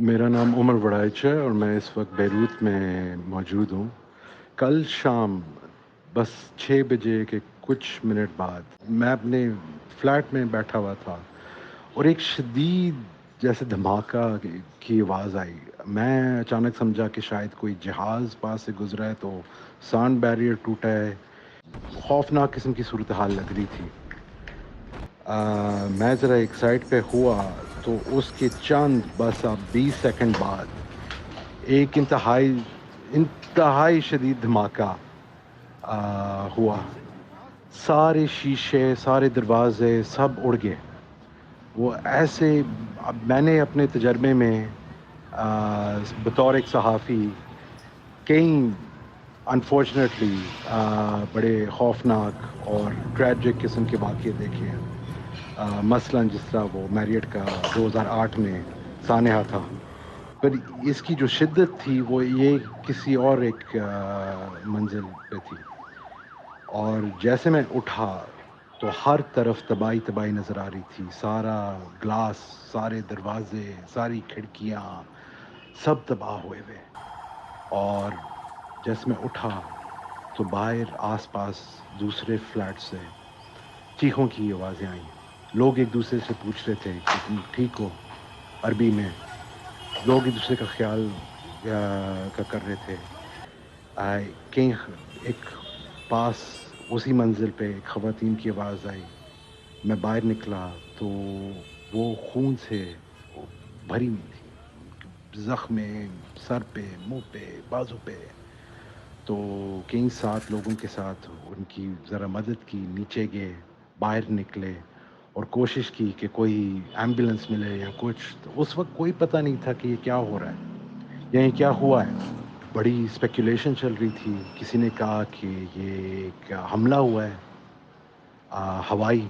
میرا نام عمر وڑائچ ہے اور میں اس وقت بیروت میں موجود ہوں۔ کل شام بس 6 بجے کے کچھ منٹ بعد میں اپنے فلیٹ میں بیٹھا ہوا تھا اور ایک شدید جیسے دھماکہ کی آواز آئی۔ میں اچانک سمجھا کہ شاید کوئی جہاز پاس سے گزرا ہے تو ساؤنڈ بیریئر ٹوٹا ہے۔ خوفناک قسم کی صورتحال لگ رہی تھی۔ میں ذرا ایک سائٹ پہ ہوا تو اس کے چند بس اب 20 سیکنڈ بعد ایک انتہائی شدید دھماکہ ہوا۔ سارے شیشے، سارے دروازے سب اڑ گئے۔ وہ ایسے، اب میں نے اپنے تجربے میں بطور ایک صحافی کئی انفارچونیٹلی بڑے خوفناک اور ٹریجک قسم کے واقعے دیکھے ہیں۔ مثلاً جس طرح وہ میریٹ کا 2008 میں سانحہ تھا، پر اس کی جو شدت تھی وہ یہ کسی اور ایک منزل پہ تھی۔ اور جیسے میں اٹھا تو ہر طرف تباہی تباہی نظر آ رہی تھی۔ سارا گلاس، سارے دروازے، ساری کھڑکیاں سب تباہ ہوئے ہوئے۔ اور جیسے میں اٹھا تو باہر آس پاس دوسرے فلیٹ سے چیخوں کی آوازیں آئیں۔ لوگ ایک دوسرے سے پوچھ رہے تھے کہ تم ٹھیک ہو، عربی میں۔ لوگ ایک دوسرے کا خیال کر رہے تھے۔ کہیں ایک پاس اسی منزل پہ ایک خواتین کی آواز آئی۔ میں باہر نکلا تو وہ خون سے بھری ہوئی تھی، زخمیں سر پہ، منہ پہ، بازو پہ۔ تو کئی 7 لوگوں کے ساتھ ان کی ذرا مدد کی، نیچے گئے، باہر نکلے اور کوشش کی کہ کوئی ایمبولینس ملے یا کچھ۔ تو اس وقت کوئی پتہ نہیں تھا کہ یہ کیا ہو رہا ہے یا یہ کیا ہوا ہے۔ بڑی اسپیکولیشن چل رہی تھی۔ کسی نے کہا کہ یہ ایک حملہ ہوا ہے ہوائی،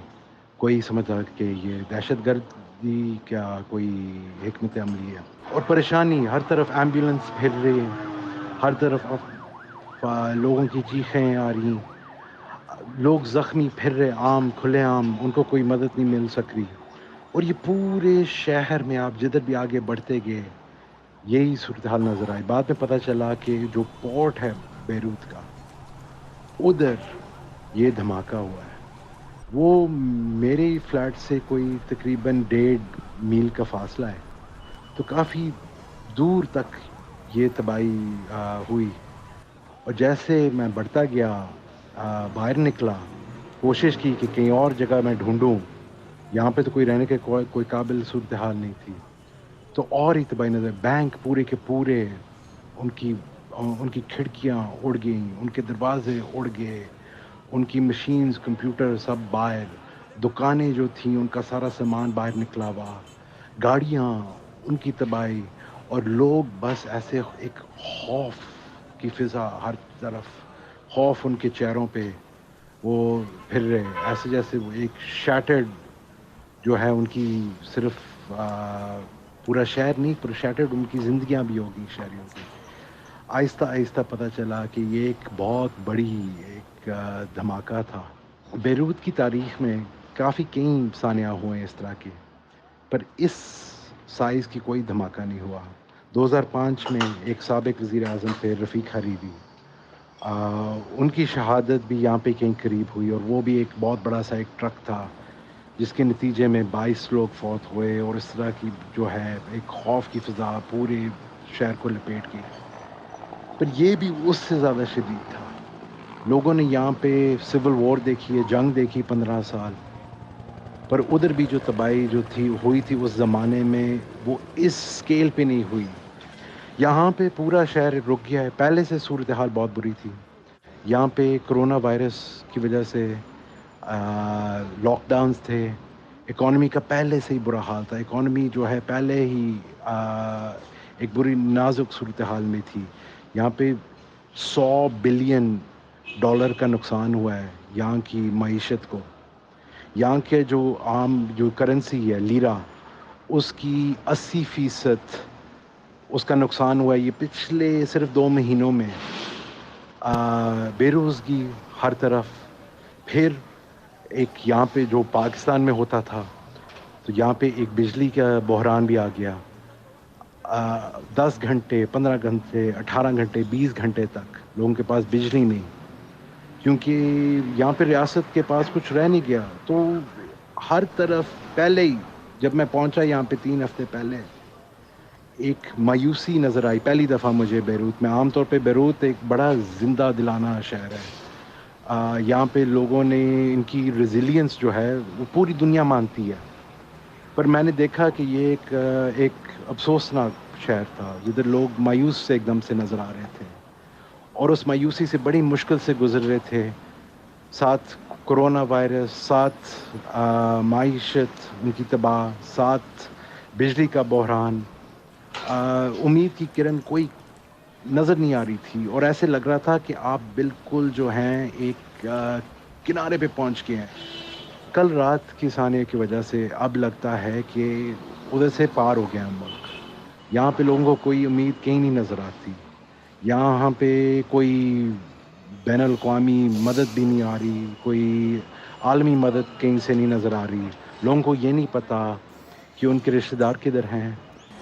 کوئی سمجھا کہ یہ دہشت گردی کیا کوئی حکمت عملی ہے۔ اور پریشانی ہر طرف، ایمبولینس پھر رہی، ہر طرف لوگوں کی چیخیں آ رہی، لوگ زخمی پھر رہے عام کھلے عام، ان کو کوئی مدد نہیں مل سک رہی۔ اور یہ پورے شہر میں آپ جدھر بھی آگے بڑھتے گئے یہی صورتحال نظر آئی۔ بعد میں پتہ چلا کہ جو پورٹ ہے بیروت کا، ادھر یہ دھماکہ ہوا ہے۔ وہ میرے فلیٹ سے کوئی تقریباً 1.5 میل کا فاصلہ ہے، تو کافی دور تک یہ تباہی ہوئی۔ اور جیسے میں بڑھتا گیا، باہر نکلا، کوشش کی کہ کہیں اور جگہ میں ڈھونڈوں، یہاں پہ تو کوئی رہنے کے کوئی قابل صورتحال نہیں تھی۔ تو اور ہی تباہی نظر، بینک پورے کے پورے، ان کی کھڑکیاں اڑ گئیں، ان کے دروازے اڑ گئے، ان کی مشینز، کمپیوٹر سب باہر، دکانیں جو تھیں ان کا سارا سامان باہر نکلا ہوا، گاڑیاں، ان کی تباہی۔ اور لوگ بس ایسے ایک خوف کی فضا، ہر طرف خوف ان کے چہروں پہ، وہ پھر رہے ایسے جیسے وہ ایک شیٹرڈ جو ہے ان کی، صرف پورا شہر نہیں، پر شیٹرڈ ان کی زندگیاں بھی ہوگی شہریوں کی۔ آہستہ آہستہ پتہ چلا کہ یہ ایک بہت بڑی ایک دھماکہ تھا۔ بیروت کی تاریخ میں کافی کئی سانحہ ہوئے ہیں اس طرح کے، پر اس سائز کی کوئی دھماکہ نہیں ہوا۔ 2005 میں ایک سابق وزیر اعظم تھے رفیق حریری، ان کی شہادت بھی یہاں پہ کہیں قریب ہوئی، اور وہ بھی ایک بہت بڑا سا ایک ٹرک تھا جس کے نتیجے میں 22 لوگ فوت ہوئے، اور اس طرح کی جو ہے ایک خوف کی فضا پورے شہر کو لپیٹ گئی۔ پر یہ بھی اس سے زیادہ شدید تھا۔ لوگوں نے یہاں پہ سول وار دیکھی ہے، جنگ دیکھی 15 سال، پر ادھر بھی جو تباہی جو تھی ہوئی تھی اس زمانے میں، وہ اس سکیل پہ نہیں ہوئی۔ یہاں پہ پورا شہر رک گیا ہے۔ پہلے سے صورتحال بہت بری تھی یہاں پہ، کرونا وائرس کی وجہ سے لاک ڈاؤنز تھے، اکانومی کا پہلے سے ہی برا حال تھا، اکانومی جو ہے پہلے ہی ایک بری نازک صورتحال میں تھی۔ یہاں پہ $100 بلین کا نقصان ہوا ہے یہاں کی معیشت کو۔ یہاں کے جو عام جو کرنسی ہے لیرا، اس کی 80% اس کا نقصان ہوا ہے یہ پچھلے صرف 2 مہینوں میں۔ بے روزگی ہر طرف، پھر ایک یہاں پہ جو پاکستان میں ہوتا تھا تو یہاں پہ ایک بجلی کا بحران بھی آ گیا۔ 10 گھنٹے 15 گھنٹے 18 گھنٹے 20 گھنٹے تک لوگوں کے پاس بجلی نہیں، کیونکہ یہاں پہ ریاست کے پاس کچھ رہ نہیں گیا. تو ہر طرف پہلے ہی جب میں پہنچا یہاں پہ 3 ہفتے پہلے ایک مایوسی نظر آئی پہلی دفعہ مجھے بیروت میں. عام طور پہ بیروت ایک بڑا زندہ دلانہ شہر ہے. یہاں پہ لوگوں نے ان کی ریزیلینس جو ہے وہ پوری دنیا مانتی ہے، پر میں نے دیکھا کہ یہ ایک افسوسناک شہر تھا جدھر لوگ مایوس سے ایک دم سے نظر آ رہے تھے اور اس مایوسی سے بڑی مشکل سے گزر رہے تھے. ساتھ کرونا وائرس، ساتھ معیشت ان کی تباہ، ساتھ بجلی کا بحران. امید کی کرن کوئی نظر نہیں آ رہی تھی اور ایسے لگ رہا تھا کہ آپ بالکل جو ہیں ایک کنارے پہ پہنچ گئے ہیں. کل رات کی سانے کی وجہ سے اب لگتا ہے کہ ادھر سے پار ہو گیا ملک. یہاں پہ لوگوں کو کوئی امید کہیں نہیں نظر آتی. یہاں پہ کوئی بین الاقوامی مدد بھی نہیں آ رہی، کوئی عالمی مدد کہیں سے نہیں نظر آ رہی. لوگوں کو یہ نہیں پتہ کہ ان کے رشتہ دار کدھر ہیں،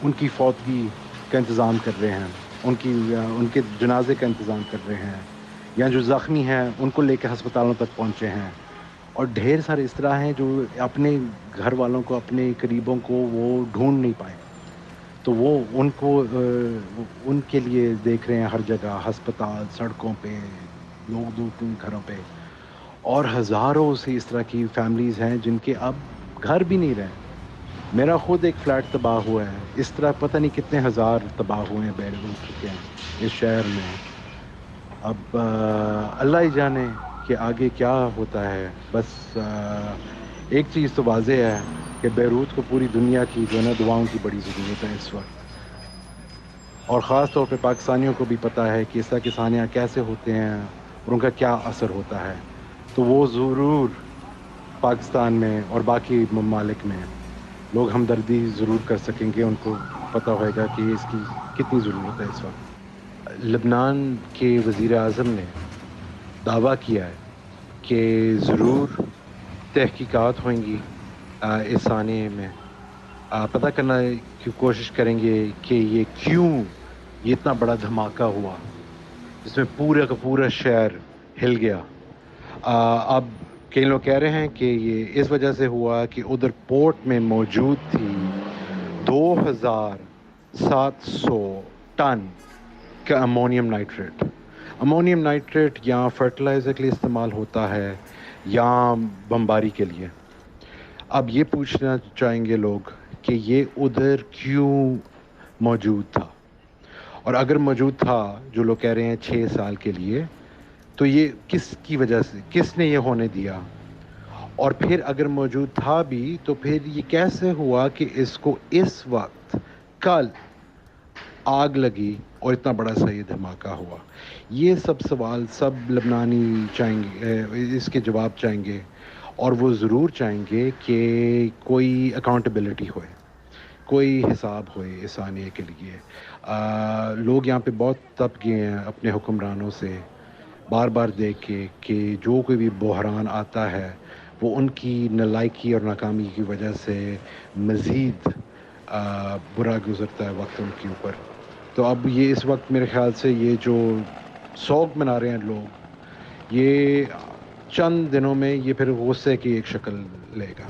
ان کی فوتگی کا انتظام کر رہے ہیں، ان کے جنازے کا انتظام کر رہے ہیں، یا جو زخمی ہیں ان کو لے کے ہسپتالوں تک پہنچے ہیں. اور ڈھیر سارے اس طرح ہیں جو اپنے گھر والوں کو، اپنے قریبوں کو وہ ڈھونڈ نہیں پائے. تو وہ ان کو ان کے لیے دیکھ رہے ہیں ہر جگہ، ہسپتال، سڑکوں پہ، لوگ دور گھروں پہ. اور ہزاروں سے اس طرح کی فیملیز ہیں جن کے اب گھر بھی نہیں رہے. میرا خود ایک فلیٹ تباہ ہوا ہے. اس طرح پتہ نہیں کتنے ہزار تباہ ہوئے ہیں، بیرون ہو چکے ہیں اس شہر میں. اب اللہ ہی جانے کہ آگے کیا ہوتا ہے. بس ایک چیز تو واضح ہے کہ بیروت کو پوری دنیا کی جو ہے نا دعاؤں کی بڑی ضرورت ہے اس وقت، اور خاص طور پہ پاکستانیوں کو بھی پتہ ہے کہ اس طرح کے سانحہ کیسے ہوتے ہیں اور ان کا کیا اثر ہوتا ہے. تو وہ ضرور پاکستان میں اور باقی ممالک میں لوگ ہمدردی ضرور کر سکیں گے. ان کو پتہ ہوئے گا کہ اس کی کتنی ضرورت ہے اس وقت. لبنان کے وزیر اعظم نے دعویٰ کیا ہے کہ ضرور تحقیقات ہوئیں گی اس سانحے میں. پتہ کرنا کی کوشش کریں گے کہ یہ اتنا بڑا دھماکہ ہوا جس میں پورا کا پورا شہر ہل گیا. اب کئی لوگ کہہ رہے ہیں کہ یہ اس وجہ سے ہوا کہ ادھر پورٹ میں موجود تھی 2700 ٹن کا امونیم نائٹریٹ. امونیم نائٹریٹ یا فرٹیلائزر کے لیے استعمال ہوتا ہے یا بمباری کے لیے. اب یہ پوچھنا چاہیں گے لوگ کہ یہ ادھر کیوں موجود تھا، اور اگر موجود تھا جو لوگ کہہ رہے ہیں 6 سال کے لیے، تو یہ کس کی وجہ سے، کس نے یہ ہونے دیا؟ اور پھر اگر موجود تھا بھی تو پھر یہ کیسے ہوا کہ اس کو اس وقت کل آگ لگی اور اتنا بڑا سا یہ دھماکہ ہوا؟ یہ سب سوال سب لبنانی چاہیں گے، اس کے جواب چاہیں گے، اور وہ ضرور چاہیں گے کہ کوئی اکاؤنٹیبلٹی ہوئے، کوئی حساب ہوئے اس سانحے کے لیے. لوگ یہاں پہ بہت تپ گئے ہیں اپنے حکمرانوں سے، بار بار دیکھ کے کہ جو کوئی بھی بحران آتا ہے وہ ان کی نالائکی اور ناکامی کی وجہ سے مزید برا گزرتا ہے وقت ان کے اوپر. تو اب یہ اس وقت میرے خیال سے یہ جو سوگ منا رہے ہیں لوگ، یہ چند دنوں میں یہ پھر غصے کی ایک شکل لے گا.